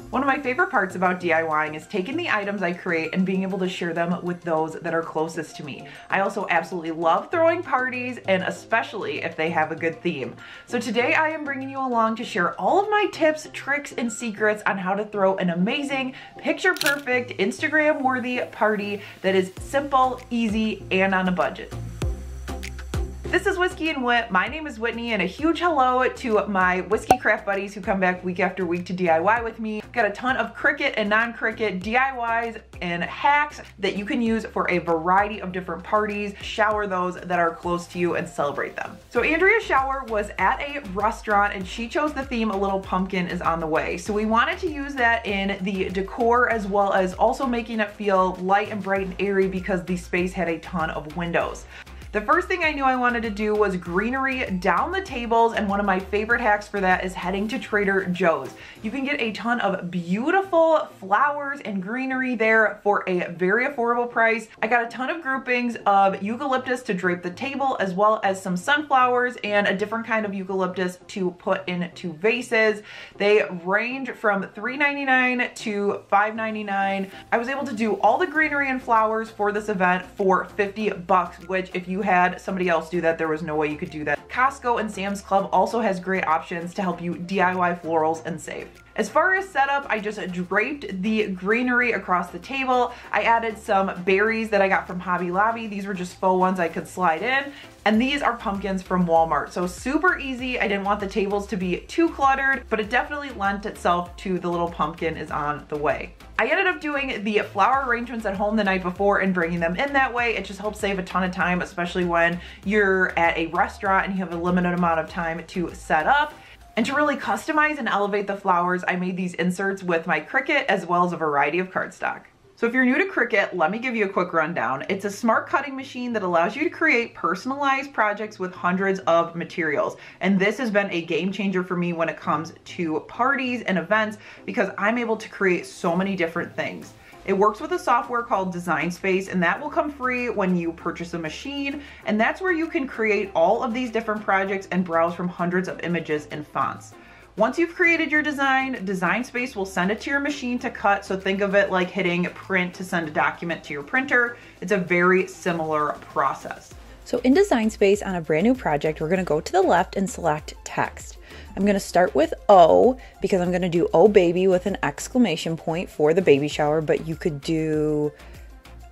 One of my favorite parts about DIYing is taking the items I create and being able to share them with those that are closest to me. I also absolutely love throwing parties, and especially if they have a good theme. So today I am bringing you along to share all of my tips, tricks, and secrets on how to throw an amazing, picture-perfect, Instagram-worthy party that is simple, easy, and on a budget. This is Whiskey and Whit. My name is Whitney, and a huge hello to my whiskey craft buddies who come back week after week to DIY with me. I've got a ton of Cricut and non-Cricut DIYs and hacks that you can use for a variety of different parties. Shower those that are close to you and celebrate them. So Andrea's shower was at a restaurant and she chose the theme A Little Pumpkin is on the Way. So we wanted to use that in the decor as well as also making it feel light and bright and airy because the space had a ton of windows. The first thing I knew I wanted to do was greenery down the tables, and one of my favorite hacks for that is heading to Trader Joe's. You can get a ton of beautiful flowers and greenery there for a very affordable price. I got a ton of groupings of eucalyptus to drape the table, as well as some sunflowers and a different kind of eucalyptus to put into vases. They range from $3.99 to $5.99. I was able to do all the greenery and flowers for this event for 50 bucks, which if you had somebody else do that, there was no way you could do that. Costco and Sam's Club also has great options to help you DIY florals and save. As far as setup, I just draped the greenery across the table. I added some berries that I got from Hobby Lobby. These were just faux ones I could slide in. And these are pumpkins from Walmart. So super easy. I didn't want the tables to be too cluttered, but it definitely lent itself to The Little Pumpkin is on the Way. I ended up doing the flower arrangements at home the night before and bringing them in that way. It just helps save a ton of time, especially when you're at a restaurant and you have a limited amount of time to set up. And to really customize and elevate the flowers, I made these inserts with my Cricut as well as a variety of cardstock. So if you're new to Cricut, let me give you a quick rundown. It's a smart cutting machine that allows you to create personalized projects with hundreds of materials. And this has been a game changer for me when it comes to parties and events because I'm able to create so many different things. It works with a software called Design Space, and that will come free when you purchase a machine. And that's where you can create all of these different projects and browse from hundreds of images and fonts. Once you've created your design, Design Space will send it to your machine to cut. So think of it like hitting print to send a document to your printer. It's a very similar process. So in Design Space on a brand new project, we're going to go to the left and select text. I'm going to start with O because I'm going to do Oh Baby with an exclamation point for the baby shower, but you could do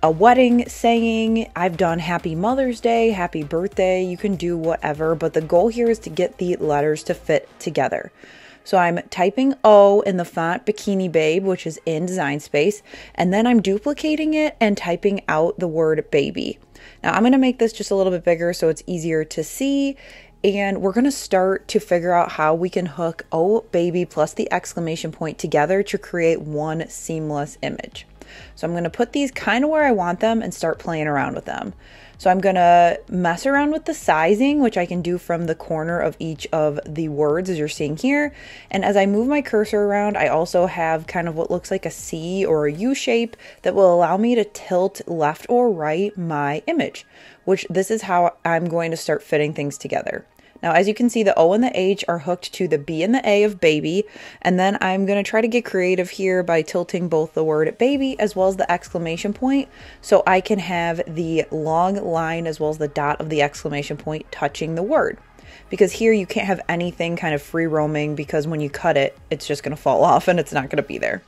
a wedding saying. I've done Happy Mother's Day, Happy Birthday. You can do whatever, but the goal here is to get the letters to fit together. So I'm typing O in the font Bikini Babe, which is in Design Space, and then I'm duplicating it and typing out the word baby. Now I'm going to make this just a little bit bigger so it's easier to see. And we're going to start to figure out how we can hook Oh Baby plus the exclamation point together to create one seamless image. So I'm going to put these kind of where I want them and start playing around with them. So I'm going to mess around with the sizing, which I can do from the corner of each of the words as you're seeing here. And as I move my cursor around, I also have kind of what looks like a C or a U shape that will allow me to tilt left or right my image, which this is how I'm going to start fitting things together. Now, as you can see, the O and the H are hooked to the B and the A of baby, and then I'm going to try to get creative here by tilting both the word baby as well as the exclamation point so I can have the long line as well as the dot of the exclamation point touching the word. Because here you can't have anything kind of free roaming because when you cut it, it's just going to fall off and it's not going to be there.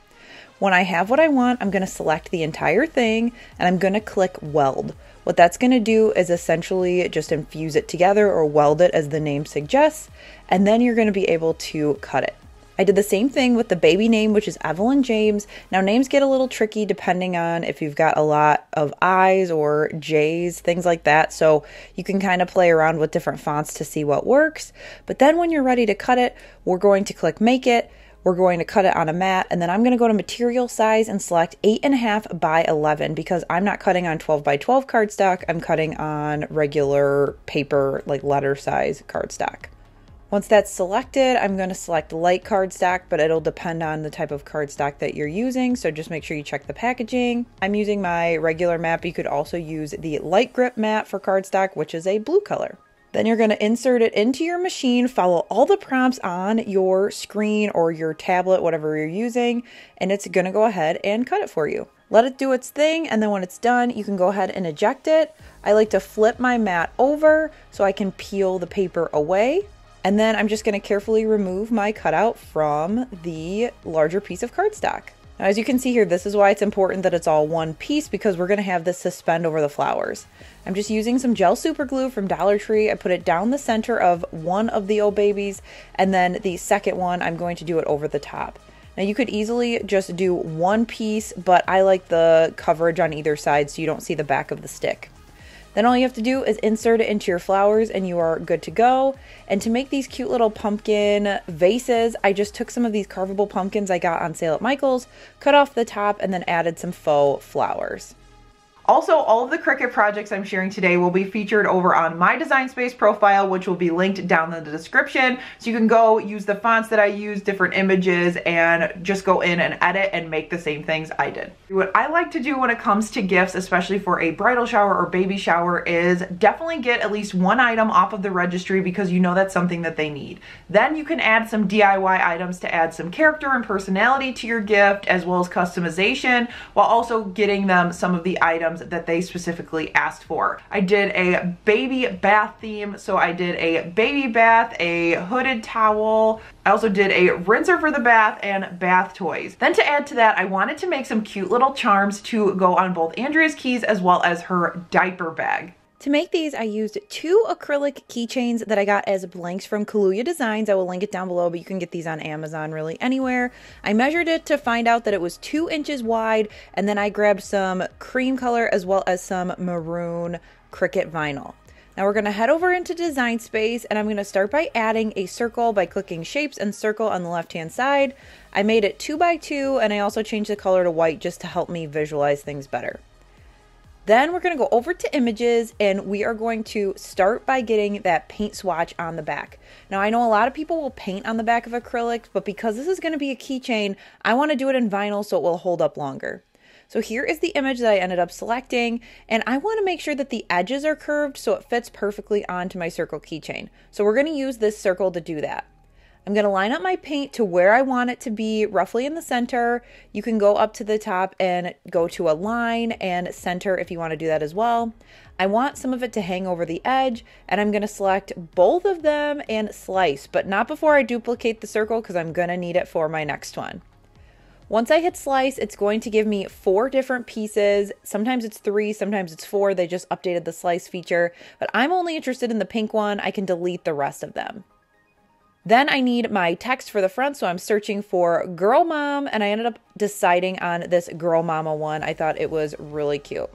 When I have what I want, I'm going to select the entire thing and I'm going to click Weld. What that's going to do is essentially just infuse it together or weld it as the name suggests, and then you're going to be able to cut it. I did the same thing with the baby name, which is Evelyn James. Now names get a little tricky depending on if you've got a lot of I's or J's, things like that. So you can kind of play around with different fonts to see what works. But then when you're ready to cut it, we're going to click Make It. We're going to cut it on a mat, and then I'm going to go to material size and select 8.5 by 11 because I'm not cutting on 12 by 12 cardstock. I'm cutting on regular paper, like letter size cardstock. Once that's selected, I'm going to select light cardstock, but it'll depend on the type of cardstock that you're using. So just make sure you check the packaging. I'm using my regular mat, but you could also use the light grip mat for cardstock, which is a blue color. Then you're going to insert it into your machine, follow all the prompts on your screen or your tablet, whatever you're using, and it's going to go ahead and cut it for you. Let it do its thing, and then when it's done, you can go ahead and eject it. I like to flip my mat over so I can peel the paper away. And then I'm just going to carefully remove my cutout from the larger piece of cardstock. Now, as you can see here, this is why it's important that it's all one piece, because we're going to have this suspend over the flowers. I'm just using some gel super glue from Dollar Tree. I put it down the center of one of the Oh Babies, and then the second one, I'm going to do it over the top. Now, you could easily just do one piece, but I like the coverage on either side so you don't see the back of the stick. Then all you have to do is insert it into your flowers and you are good to go. And to make these cute little pumpkin vases, I just took some of these carvable pumpkins I got on sale at Michael's, cut off the top, and then added some faux flowers. Also, all of the Cricut projects I'm sharing today will be featured over on my Design Space profile, which will be linked down in the description. So you can go use the fonts that I use, different images, and just go in and edit and make the same things I did. What I like to do when it comes to gifts, especially for a bridal shower or baby shower, is definitely get at least one item off of the registry because you know that's something that they need. Then you can add some DIY items to add some character and personality to your gift, as well as customization, while also getting them some of the items that they specifically asked for. I did a baby bath theme, so I did a baby bath, a hooded towel. I also did a rinser for the bath and bath toys. Then to add to that, I wanted to make some cute little charms to go on both Andrea's keys as well as her diaper bag. To make these, I used 2 acrylic keychains that I got as blanks from Kaluuya Designs. I will link it down below, but you can get these on Amazon really anywhere. I measured it to find out that it was 2 inches wide, and then I grabbed some cream color as well as some maroon Cricut vinyl. Now we're going to head over into Design Space, and I'm going to start by adding a circle by clicking Shapes and Circle on the left-hand side. I made it 2 by 2, and I also changed the color to white just to help me visualize things better. Then we're going to go over to images, and we are going to start by getting that paint swatch on the back. Now I know a lot of people will paint on the back of acrylics, but because this is going to be a keychain, I want to do it in vinyl so it will hold up longer. So here is the image that I ended up selecting, and I want to make sure that the edges are curved so it fits perfectly onto my circle keychain. So we're going to use this circle to do that. I'm going to line up my paint to where I want it to be, roughly in the center. You can go up to the top and go to a line and center if you want to do that as well. I want some of it to hang over the edge, and I'm going to select both of them and slice, but not before I duplicate the circle because I'm going to need it for my next one. Once I hit slice, it's going to give me 4 different pieces. Sometimes it's 3, sometimes it's 4. They just updated the slice feature, but I'm only interested in the pink one. I can delete the rest of them. Then I need my text for the front, so I'm searching for Girl Mom, and I ended up deciding on this Girl Mama one. I thought it was really cute.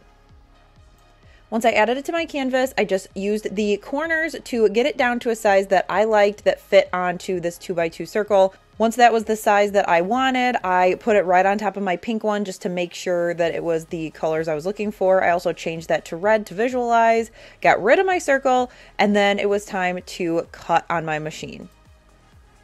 Once I added it to my canvas, I just used the corners to get it down to a size that I liked that fit onto this 2 by 2 circle. Once that was the size that I wanted, I put it right on top of my pink one just to make sure that it was the colors I was looking for. I also changed that to red to visualize, got rid of my circle, and then it was time to cut on my machine.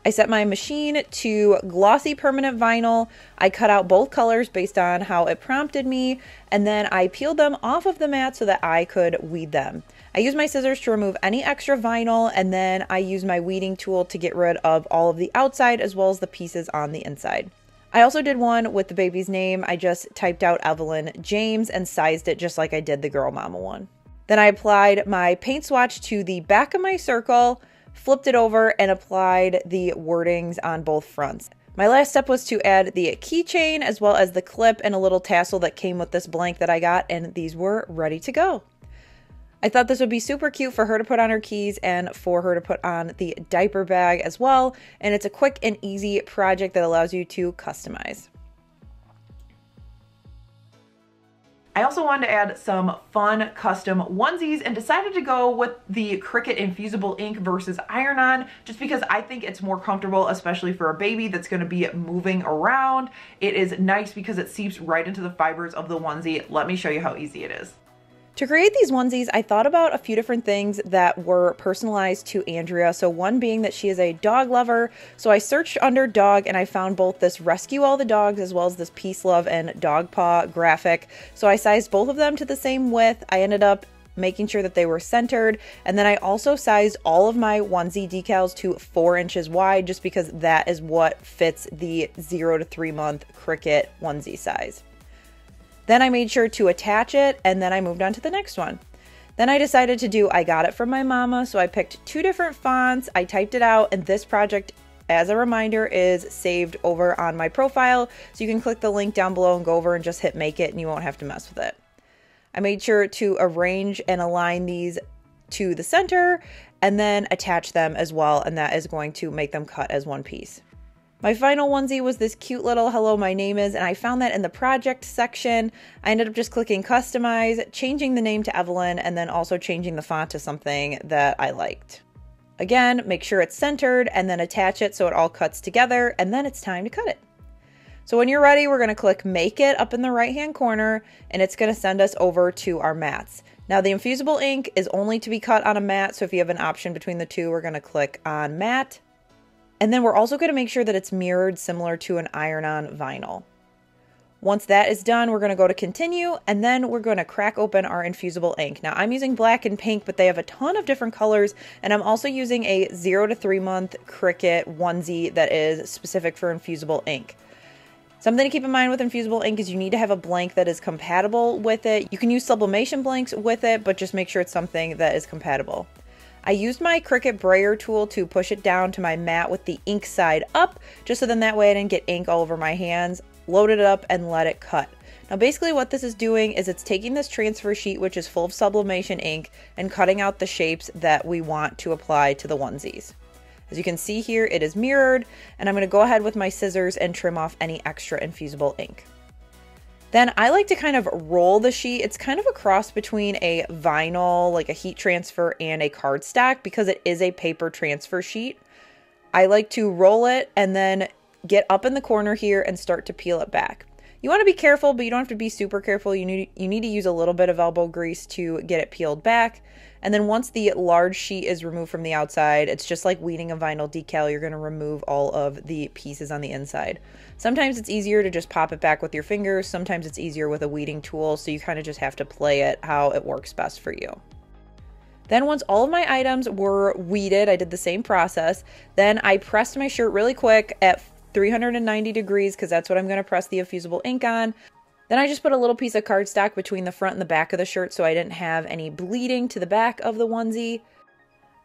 I set my machine to glossy permanent vinyl. I cut out both colors based on how it prompted me, and then I peeled them off of the mat so that I could weed them. I used my scissors to remove any extra vinyl, and then I used my weeding tool to get rid of all of the outside as well as the pieces on the inside. I also did one with the baby's name. I just typed out Evelyn James and sized it just like I did the Girl Mama one. Then I applied my paint swatch to the back of my circle, flipped it over, and applied the wordings on both fronts. My last step was to add the keychain as well as the clip and a little tassel that came with this blank that I got, and these were ready to go. I thought this would be super cute for her to put on her keys and for her to put on the diaper bag as well, and it's a quick and easy project that allows you to customize. I also wanted to add some fun custom onesies and decided to go with the Cricut Infusible Ink versus iron-on just because I think it's more comfortable, especially for a baby that's going to be moving around. It is nice because it seeps right into the fibers of the onesie. Let me show you how easy it is. To create these onesies, I thought about a few different things that were personalized to Andrea. So one being that she is a dog lover. So I searched under dog and I found both this Rescue All the Dogs as well as this Peace, Love, and Dog Paw graphic. So I sized both of them to the same width. I ended up making sure that they were centered. And then I also sized all of my onesie decals to 4 inches wide, just because that is what fits the 0 to 3 month Cricut onesie size. Then I made sure to attach it, and then I moved on to the next one. Then I decided to do I Got It From My Mama, so I picked 2 different fonts, I typed it out, and this project, as a reminder, is saved over on my profile, so you can click the link down below and go over and just hit make it, and you won't have to mess with it. I made sure to arrange and align these to the center, and then attach them as well, and that is going to make them cut as one piece. My final onesie was this cute little hello, my name is, and I found that in the project section. I ended up just clicking customize, changing the name to Evelyn, and then also changing the font to something that I liked. Again, make sure it's centered and then attach it so it all cuts together, and then it's time to cut it. So when you're ready, we're going to click make it up in the right hand corner, and it's going to send us over to our mats. Now the Infusible ink is only to be cut on a mat, so if you have an option between the two, we're going to click on mat. And then we're also going to make sure that it's mirrored similar to an iron-on vinyl. Once that is done, we're going to go to continue, and then we're going to crack open our Infusible ink. Now I'm using black and pink, but they have a ton of different colors, and I'm also using a 0 to 3 month Cricut onesie that is specific for Infusible ink. Something to keep in mind with Infusible ink is you need to have a blank that is compatible with it. You can use sublimation blanks with it, but just make sure it's something that is compatible. I used my Cricut brayer tool to push it down to my mat with the ink side up, just so then that way I didn't get ink all over my hands, loaded it up, and let it cut. Now basically what this is doing is it's taking this transfer sheet, which is full of sublimation ink, and cutting out the shapes that we want to apply to the onesies. As you can see here, it is mirrored, and I'm going to go ahead with my scissors and trim off any extra Infusible ink. Then I like to kind of roll the sheet. It's kind of a cross between a vinyl, like a heat transfer, and a cardstock because it is a paper transfer sheet. I like to roll it and then get up in the corner here and start to peel it back. You want to be careful, but you don't have to be super careful. You need to use a little bit of elbow grease to get it peeled back. And then once the large sheet is removed from the outside, it's just like weeding a vinyl decal. You're going to remove all of the pieces on the inside. Sometimes it's easier to just pop it back with your fingers. Sometimes it's easier with a weeding tool. So you kind of just have to play it how it works best for you. Then once all of my items were weeded, I did the same process. Then I pressed my shirt really quick at 390 degrees because that's what I'm going to press the Infusible ink on. Then I just put a little piece of cardstock between the front and the back of the shirt so I didn't have any bleeding to the back of the onesie.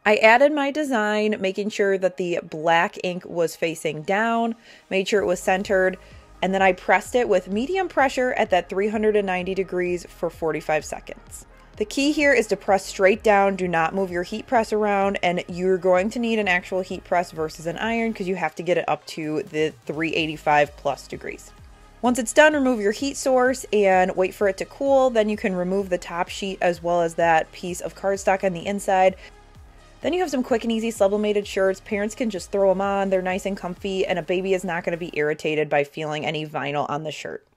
I added my design, making sure that the black ink was facing down, made sure it was centered, and then I pressed it with medium pressure at that 390 degrees for 45 seconds. The key here is to press straight down, do not move your heat press around, and you're going to need an actual heat press versus an iron because you have to get it up to the 385 plus degrees. Once it's done, remove your heat source and wait for it to cool. Then you can remove the top sheet as well as that piece of cardstock on the inside. Then you have some quick and easy sublimated shirts. Parents can just throw them on. They're nice and comfy, and a baby is not going to be irritated by feeling any vinyl on the shirt.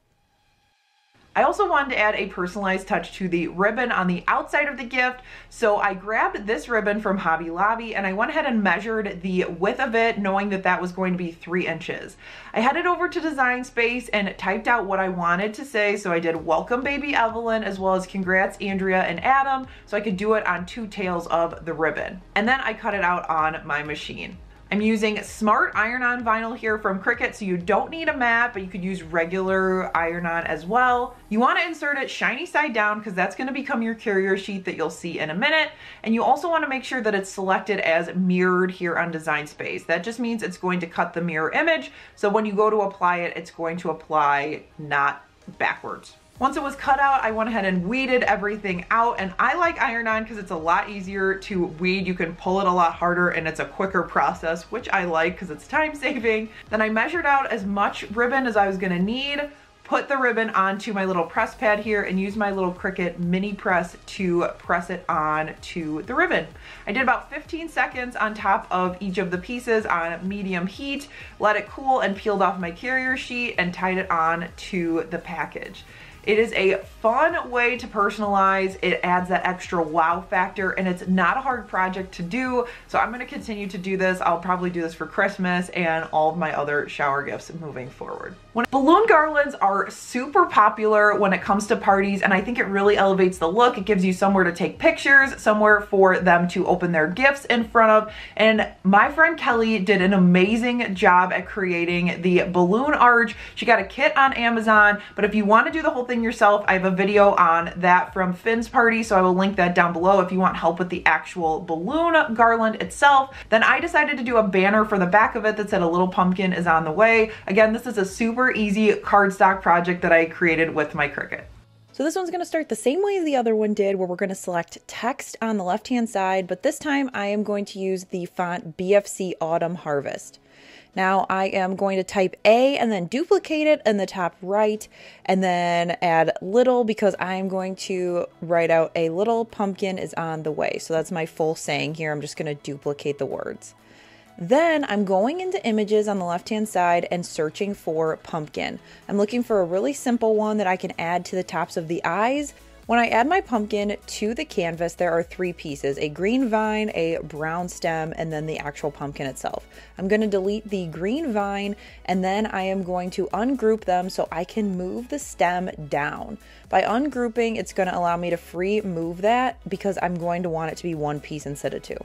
I also wanted to add a personalized touch to the ribbon on the outside of the gift, so I grabbed this ribbon from Hobby Lobby and I went ahead and measured the width of it, knowing that that was going to be 3 inches. I headed over to Design Space and typed out what I wanted to say, so I did welcome baby Evelyn as well as congrats Andrea and Adam, so I could do it on 2 tails of the ribbon. And then I cut it out on my machine. I'm using Smart Iron-On Vinyl here from Cricut, so you don't need a mat, but you could use regular iron-on as well. You want to insert it shiny side down because that's going to become your carrier sheet that you'll see in a minute. And you also want to make sure that it's selected as mirrored here on Design Space. That just means it's going to cut the mirror image, so when you go to apply it, it's going to apply not backwards. Once it was cut out, I went ahead and weeded everything out, and I like iron-on because it's a lot easier to weed. You can pull it a lot harder and it's a quicker process, which I like because it's time saving. Then I measured out as much ribbon as I was gonna need, put the ribbon onto my little press pad here, and used my little Cricut mini press to press it on to the ribbon. I did about 15 seconds on top of each of the pieces on medium heat, let it cool, and peeled off my carrier sheet and tied it on to the package. It is a fun way to personalize. It adds that extra wow factor, and it's not a hard project to do. So I'm going to continue to do this. I'll probably do this for Christmas and all of my other shower gifts moving forward. Balloon garlands are super popular when it comes to parties, and I think it really elevates the look. It gives you somewhere to take pictures, somewhere for them to open their gifts in front of. And my friend Kelly did an amazing job at creating the balloon arch. She got a kit on Amazon, but if you want to do the whole thing yourself, I have a video on that from Finn's party, so I will link that down below if you want help with the actual balloon garland itself. Then I decided to do a banner for the back of it that said a little pumpkin is on the way. Again, this is a super easy cardstock project that I created with my Cricut. So this one's going to start the same way as the other one did, where we're going to select text on the left-hand side, but this time I am going to use the font BFC Autumn Harvest. Now I am going to type A and then duplicate it in the top right, and then add little, because I'm going to write out a little pumpkin is on the way. So that's my full saying here. I'm just going to duplicate the words. Then I'm going into images on the left-hand side and searching for pumpkin. I'm looking for a really simple one that I can add to the tops of the eyes. When I add my pumpkin to the canvas, there are 3 pieces: a green vine, a brown stem, and then the actual pumpkin itself. I'm going to delete the green vine, and then I am going to ungroup them so I can move the stem down. By ungrouping, it's going to allow me to free move that, because I'm going to want it to be one piece instead of 2.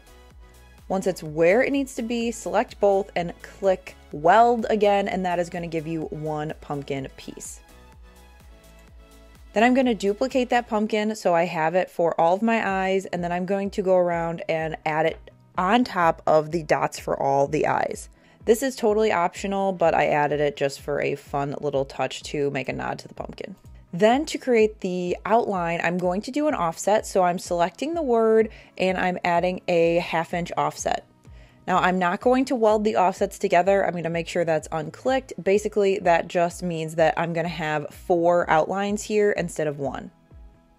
Once it's where it needs to be, select both and click weld again, and that is going to give you one pumpkin piece. Then I'm going to duplicate that pumpkin so I have it for all of my eyes, and then I'm going to go around and add it on top of the dots for all the eyes. This is totally optional, but I added it just for a fun little touch to make a nod to the pumpkin. Then to create the outline, I'm going to do an offset. So I'm selecting the word and I'm adding a 1/2 inch offset. Now I'm not going to weld the offsets together. I'm going to make sure that's unclicked. Basically, that just means that I'm going to have 4 outlines here instead of 1.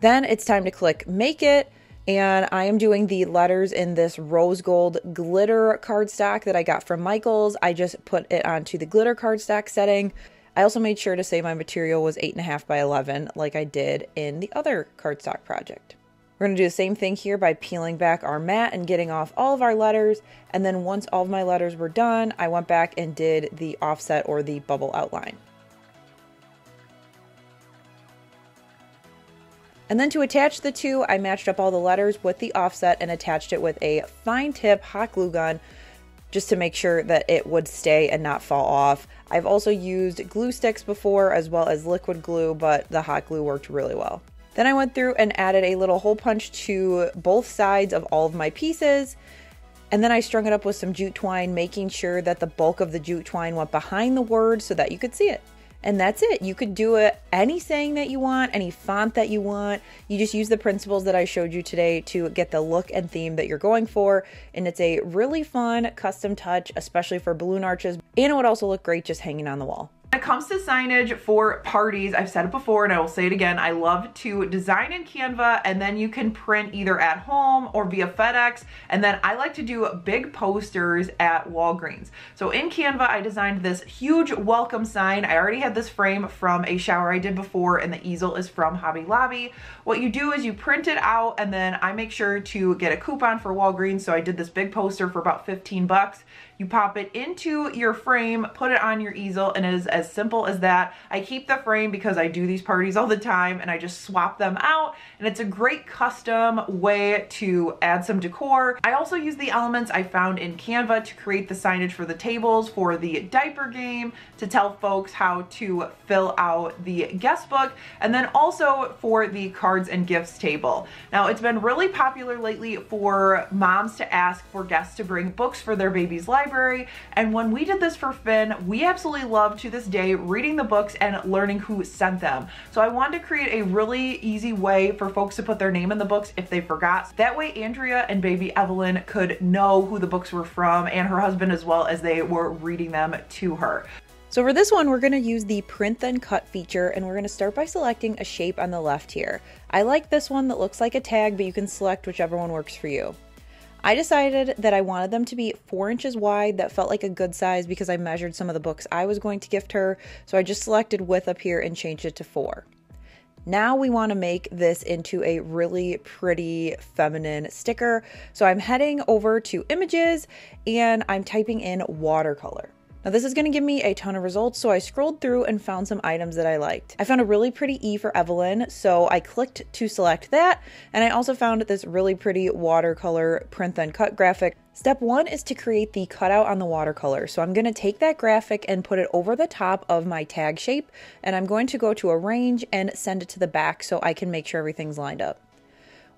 Then it's time to click Make It. And I am doing the letters in this rose gold glitter cardstock that I got from Michaels. I just put it onto the glitter cardstock setting. I also made sure to say my material was 8.5 by 11 like I did in the other cardstock project. We're going to do the same thing here by peeling back our mat and getting off all of our letters. And then once all of my letters were done, I went back and did the offset or the bubble outline. And then to attach the two, I matched up all the letters with the offset and attached it with a fine tip hot glue gun, just to make sure that it would stay and not fall off. I've also used glue sticks before as well as liquid glue, but the hot glue worked really well. Then I went through and added a little hole punch to both sides of all of my pieces. And then I strung it up with some jute twine, making sure that the bulk of the jute twine went behind the word so that you could see it. And that's it. You could do it any saying that you want, any font that you want. You just use the principles that I showed you today to get the look and theme that you're going for. And it's a really fun custom touch, especially for balloon arches. And it would also look great just hanging on the wall. When it comes to signage for parties, I've said it before and I will say it again, I love to design in Canva and then you can print either at home or via FedEx, and then I like to do big posters at Walgreens. So in Canva, I designed this huge welcome sign. I already had this frame from a shower I did before, and the easel is from Hobby Lobby. What you do is you print it out, and then I make sure to get a coupon for Walgreens, so I did this big poster for about 15 bucks. You pop it into your frame, put it on your easel, and it is as simple as that. I keep the frame because I do these parties all the time and I just swap them out, and it's a great custom way to add some decor. I also use the elements I found in Canva to create the signage for the tables for the diaper game, to tell folks how to fill out the guest book, and then also for the cards and gifts table. Now, it's been really popular lately for moms to ask for guests to bring books for their baby's library, and when we did this for Finn, we absolutely love to this day reading the books and learning who sent them. So I wanted to create a really easy way for folks to put their name in the books if they forgot. That way Andrea and baby Evelyn could know who the books were from, and her husband as well, as they were reading them to her. So for this one, we're going to use the print then cut feature, and we're going to start by selecting a shape on the left here. I like this one that looks like a tag, but you can select whichever one works for you. I decided that I wanted them to be 4 inches wide. That felt like a good size because I measured some of the books I was going to gift her. So I just selected width up here and changed it to 4. Now we want to make this into a really pretty feminine sticker. So I'm heading over to images and I'm typing in watercolor. Now this is going to give me a ton of results, so I scrolled through and found some items that I liked. I found a really pretty E for Evelyn, so I clicked to select that, and I also found this really pretty watercolor print then cut graphic. Step 1 is to create the cutout on the watercolor. So I'm going to take that graphic and put it over the top of my tag shape, and I'm going to go to arrange and send it to the back so I can make sure everything's lined up.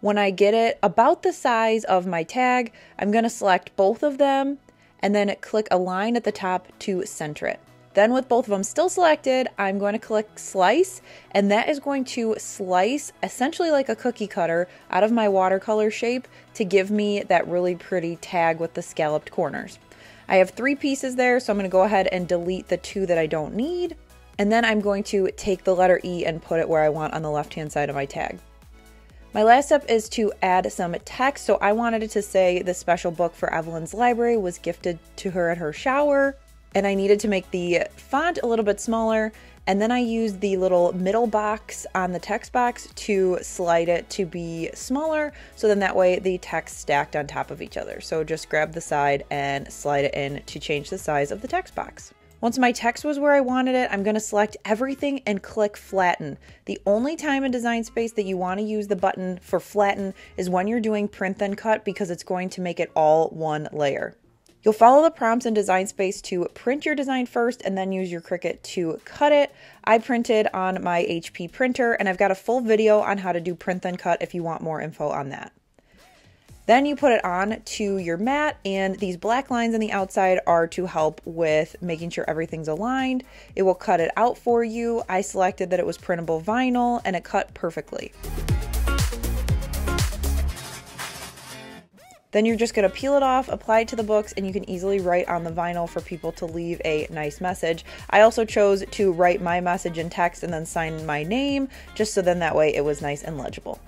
When I get it about the size of my tag, I'm going to select both of them and then click align at the top to center it. Then with both of them still selected, I'm going to click slice, and that is going to slice essentially like a cookie cutter out of my watercolor shape to give me that really pretty tag with the scalloped corners. I have 3 pieces there, so I'm going to go ahead and delete the 2 that I don't need. And then I'm going to take the letter E and put it where I want on the left-hand side of my tag. My last step is to add some text, so I wanted it to say the special book for Evelyn's library was gifted to her at her shower, and I needed to make the font a little bit smaller, and then I used the little middle box on the text box to slide it to be smaller, so then that way the text stacked on top of each other. So just grab the side and slide it in to change the size of the text box. Once my text was where I wanted it, I'm going to select everything and click flatten. The only time in Design Space that you want to use the button for flatten is when you're doing print then cut, because it's going to make it all one layer. You'll follow the prompts in Design Space to print your design first and then use your Cricut to cut it. I printed on my HP printer, and I've got a full video on how to do print then cut if you want more info on that. Then you put it on to your mat, and these black lines on the outside are to help with making sure everything's aligned. It will cut it out for you. I selected that it was printable vinyl, and it cut perfectly. Then you're just going to peel it off, apply it to the books, and you can easily write on the vinyl for people to leave a nice message. I also chose to write my message in text and then sign my name, just so then that way it was nice and legible.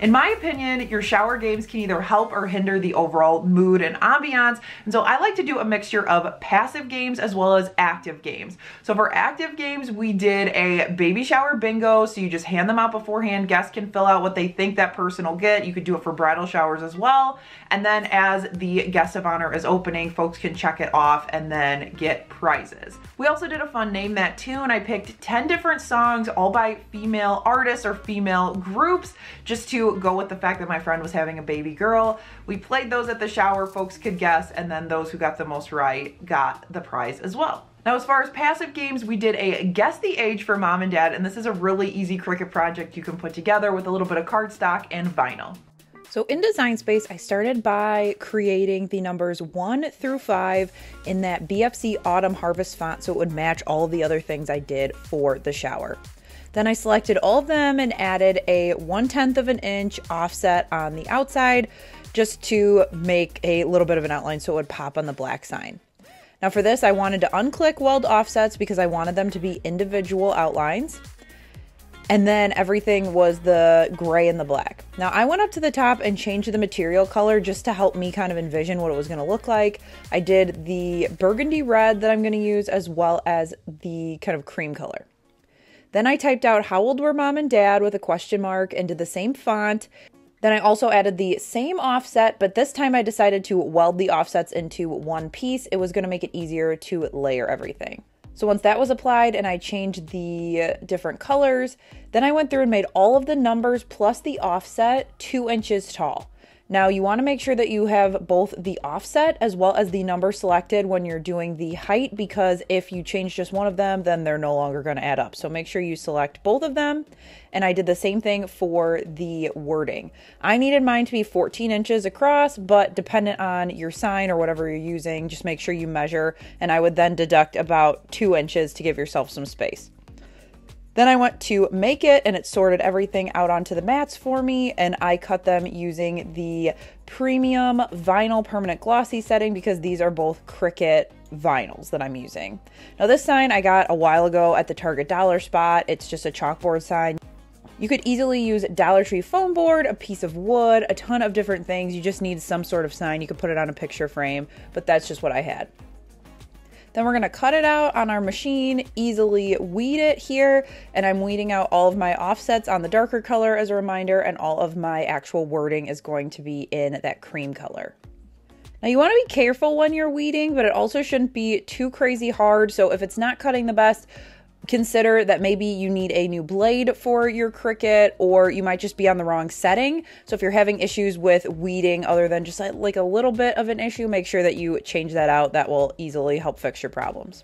In my opinion, your shower games can either help or hinder the overall mood and ambiance. And so I like to do a mixture of passive games as well as active games. So for active games, we did a baby shower bingo. So you just hand them out beforehand. Guests can fill out what they think that person will get. You could do it for bridal showers as well. And then as the guest of honor is opening, folks can check it off and then get prizes. We also did a fun Name That Tune. I picked 10 different songs, all by female artists or female groups, just to go with the fact that my friend was having a baby girl. We played those at the shower, folks could guess, and then those who got the most right got the prize as well. Now, as far as passive games, we did a guess the age for mom and dad, and this is a really easy Cricut project you can put together with a little bit of cardstock and vinyl. So in Design Space, I started by creating the numbers 1 through 5 in that BFC Autumn Harvest font so it would match all of the other things I did for the shower. Then I selected all of them and added a 1/10 of an inch offset on the outside just to make a little bit of an outline so it would pop on the black sign. Now for this, I wanted to unclick weld offsets because I wanted them to be individual outlines. And then everything was the gray and the black. Now I went up to the top and changed the material color just to help me kind of envision what it was going to look like. I did the burgundy red that I'm going to use as well as the kind of cream color. Then I typed out how old were mom and dad with a question mark and did the same font. Then I also added the same offset, but this time I decided to weld the offsets into one piece. It was going to make it easier to layer everything. So once that was applied and I changed the different colors, then I went through and made all of the numbers plus the offset 2 inches tall. Now you want to make sure that you have both the offset as well as the number selected when you're doing the height, because if you change just one of them, then they're no longer going to add up. So make sure you select both of them. And I did the same thing for the wording. I needed mine to be 14 inches across, but dependent on your sign or whatever you're using, just make sure you measure. And I would then deduct about 2 inches to give yourself some space. Then I went to make it and it sorted everything out onto the mats for me, and I cut them using the premium vinyl permanent glossy setting because these are both Cricut vinyls that I'm using. Now this sign I got a while ago at the Target dollar spot. It's just a chalkboard sign. You could easily use Dollar Tree foam board, a piece of wood, a ton of different things. You just need some sort of sign. You could put it on a picture frame, but that's just what I had. Then we're gonna cut it out on our machine, easily weed it here, and I'm weeding out all of my offsets on the darker color as a reminder, and all of my actual wording is going to be in that cream color. Now you wanna be careful when you're weeding, but it also shouldn't be too crazy hard, so if it's not cutting the best, consider that maybe you need a new blade for your Cricut, or you might just be on the wrong setting. So if you're having issues with weeding other than just like a little bit of an issue, make sure that you change that out. That will easily help fix your problems.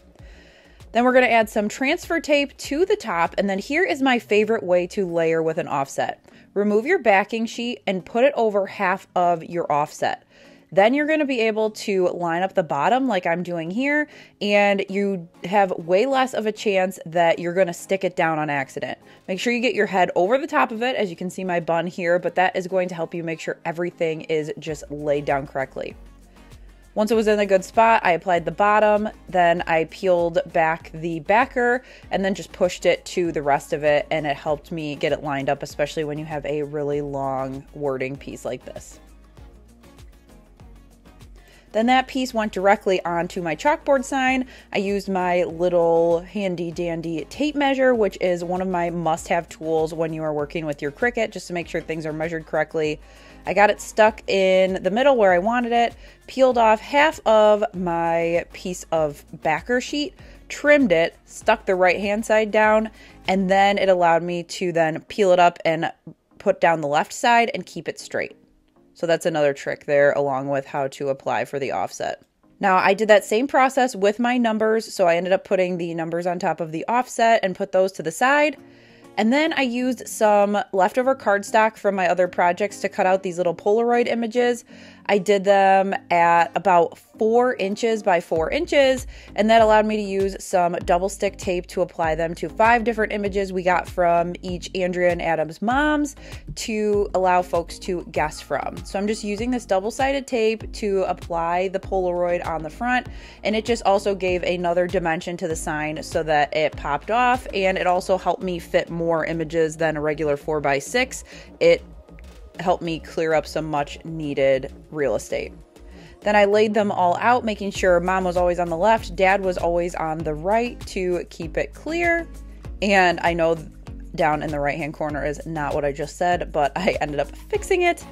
Then we're going to add some transfer tape to the top, and then here is my favorite way to layer with an offset. Remove your backing sheet and put it over half of your offset. Then you're going to be able to line up the bottom like I'm doing here, and you have way less of a chance that you're going to stick it down on accident. Make sure you get your head over the top of it, as you can see my bun here, but that is going to help you make sure everything is just laid down correctly. Once it was in a good spot, I applied the bottom, then I peeled back the backer and then just pushed it to the rest of it, and it helped me get it lined up, especially when you have a really long wording piece like this. Then that piece went directly onto my chalkboard sign. I used my little handy dandy tape measure, which is one of my must-have tools when you are working with your Cricut, just to make sure things are measured correctly. I got it stuck in the middle where I wanted it, peeled off half of my piece of backer sheet, trimmed it, stuck the right-hand side down, and then it allowed me to then peel it up and put down the left side and keep it straight. So that's another trick there, along with how to apply for the offset. Now I did that same process with my numbers, so I ended up putting the numbers on top of the offset and put those to the side. And then I used some leftover cardstock from my other projects to cut out these little Polaroid images. I did them at about 4 inches by 4 inches, and that allowed me to use some double stick tape to apply them to 5 different images we got from each Andrea and Adam's moms to allow folks to guess from. So I'm just using this double-sided tape to apply the Polaroid on the front, and it just also gave another dimension to the sign so that it popped off, and it also helped me fit more images than a regular 4x6. It helped me clear up some much needed real estate. Then I laid them all out, making sure mom was always on the left, dad was always on the right to keep it clear. And I know down in the right hand corner is not what I just said, but I ended up fixing it.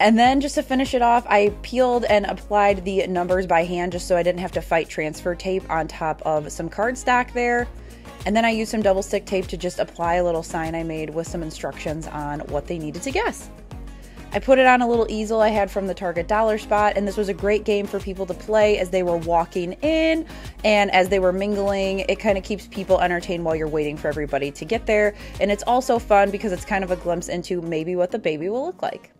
And then just to finish it off, I peeled and applied the numbers by hand just so I didn't have to fight transfer tape on top of some cardstock there. And then I used some double stick tape to just apply a little sign I made with some instructions on what they needed to guess. I put it on a little easel I had from the Target dollar spot, and this was a great game for people to play as they were walking in and as they were mingling. It kind of keeps people entertained while you're waiting for everybody to get there. And it's also fun because it's kind of a glimpse into maybe what the baby will look like.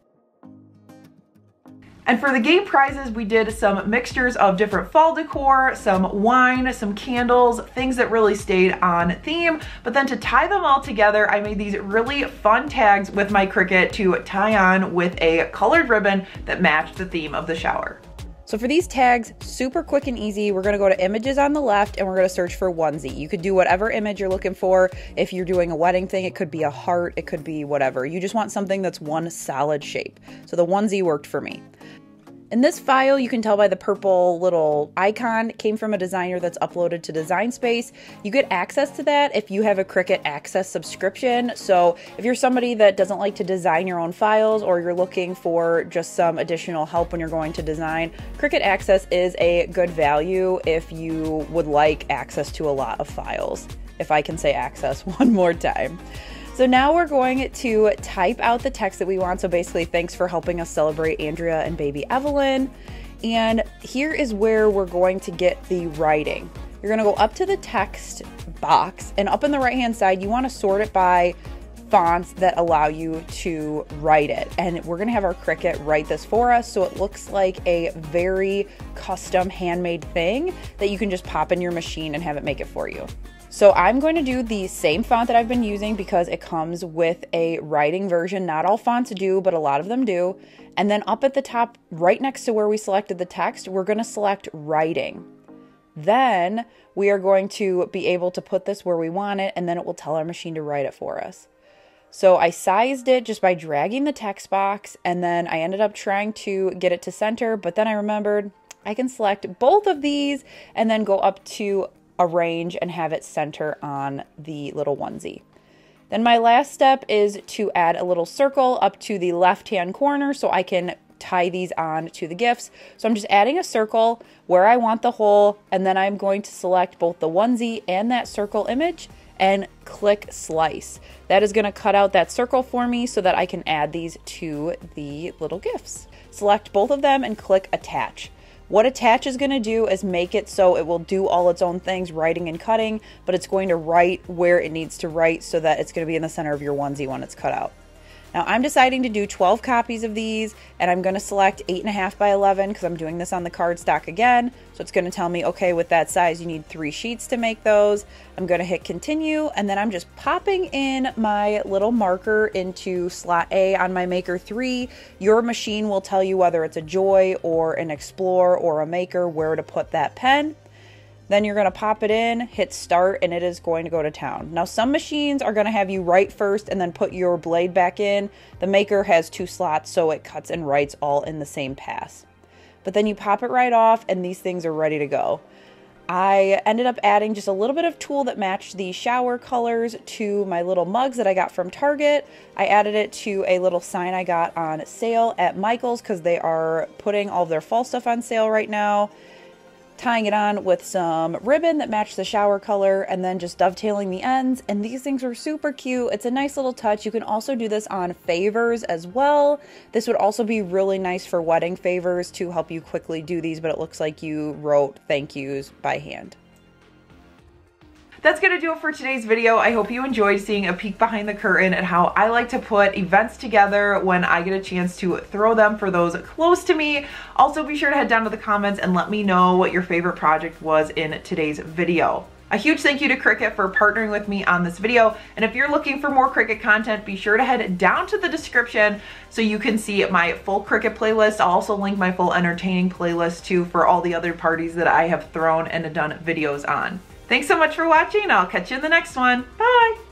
And for the game prizes, we did some mixtures of different fall decor, some wine, some candles, things that really stayed on theme. But then to tie them all together, I made these really fun tags with my Cricut to tie on with a colored ribbon that matched the theme of the shower. So for these tags, super quick and easy, we're gonna go to images on the left and we're gonna search for onesie. You could do whatever image you're looking for. If you're doing a wedding thing, it could be a heart, it could be whatever. You just want something that's one solid shape. So the onesie worked for me. In this file, you can tell by the purple little icon, it came from a designer that's uploaded to Design Space. You get access to that if you have a Cricut Access subscription. So if you're somebody that doesn't like to design your own files, or you're looking for just some additional help when you're going to design, Cricut Access is a good value if you would like access to a lot of files. If I can say access one more time. So now we're going to type out the text that we want. So basically, thanks for helping us celebrate Andrea and baby Evelyn. And here is where we're going to get the writing. You're gonna go up to the text box, and up in the right-hand side, you wanna sort it by fonts that allow you to write it. And we're gonna have our Cricut write this for us so it looks like a very custom handmade thing that you can just pop in your machine and have it make it for you. So I'm going to do the same font that I've been using because it comes with a writing version. Not all fonts do, but a lot of them do. And then up at the top, right next to where we selected the text, we're going to select writing. Then we are going to be able to put this where we want it, and then it will tell our machine to write it for us. So I sized it just by dragging the text box, and then I ended up trying to get it to center, but then I remembered I can select both of these and then go up to arrange and have it center on the little onesie. Then my last step is to add a little circle up to the left-hand corner so I can tie these on to the gifts. So I'm just adding a circle where I want the hole, and then I'm going to select both the onesie and that circle image and click slice. That is going to cut out that circle for me so that I can add these to the little gifts. Select both of them and click attach. What attach is going to do is make it so it will do all its own things, writing and cutting, but it's going to write where it needs to write so that it's going to be in the center of your onesie when it's cut out. Now I'm deciding to do 12 copies of these, and I'm going to select 8.5 by 11 because I'm doing this on the cardstock again. So it's going to tell me, okay, with that size, you need 3 sheets to make those. I'm going to hit continue, and then I'm just popping in my little marker into slot A on my Maker 3. Your machine will tell you whether it's a Joy or an Explore or a Maker where to put that pen. Then you're going to pop it in, hit start, and it is going to go to town. Now some machines are going to have you write first and then put your blade back in. The Maker has 2 slots, so it cuts and writes all in the same pass. But then you pop it right off and these things are ready to go. I ended up adding just a little bit of tulle that matched the shower colors to my little mugs that I got from Target. I added it to a little sign I got on sale at Michael's because they are putting all of their fall stuff on sale right now. Tying it on with some ribbon that matched the shower color, and then just dovetailing the ends, and these things are super cute. It's a nice little touch. You can also do this on favors as well. This would also be really nice for wedding favors to help you quickly do these, but it looks like you wrote thank yous by hand. That's going to do it for today's video. I hope you enjoyed seeing a peek behind the curtain at how I like to put events together when I get a chance to throw them for those close to me. Also, be sure to head down to the comments and let me know what your favorite project was in today's video. A huge thank you to Cricut for partnering with me on this video. And if you're looking for more Cricut content, be sure to head down to the description so you can see my full Cricut playlist. I'll also link my full entertaining playlist too for all the other parties that I have thrown and done videos on. Thanks so much for watching. I'll catch you in the next one. Bye.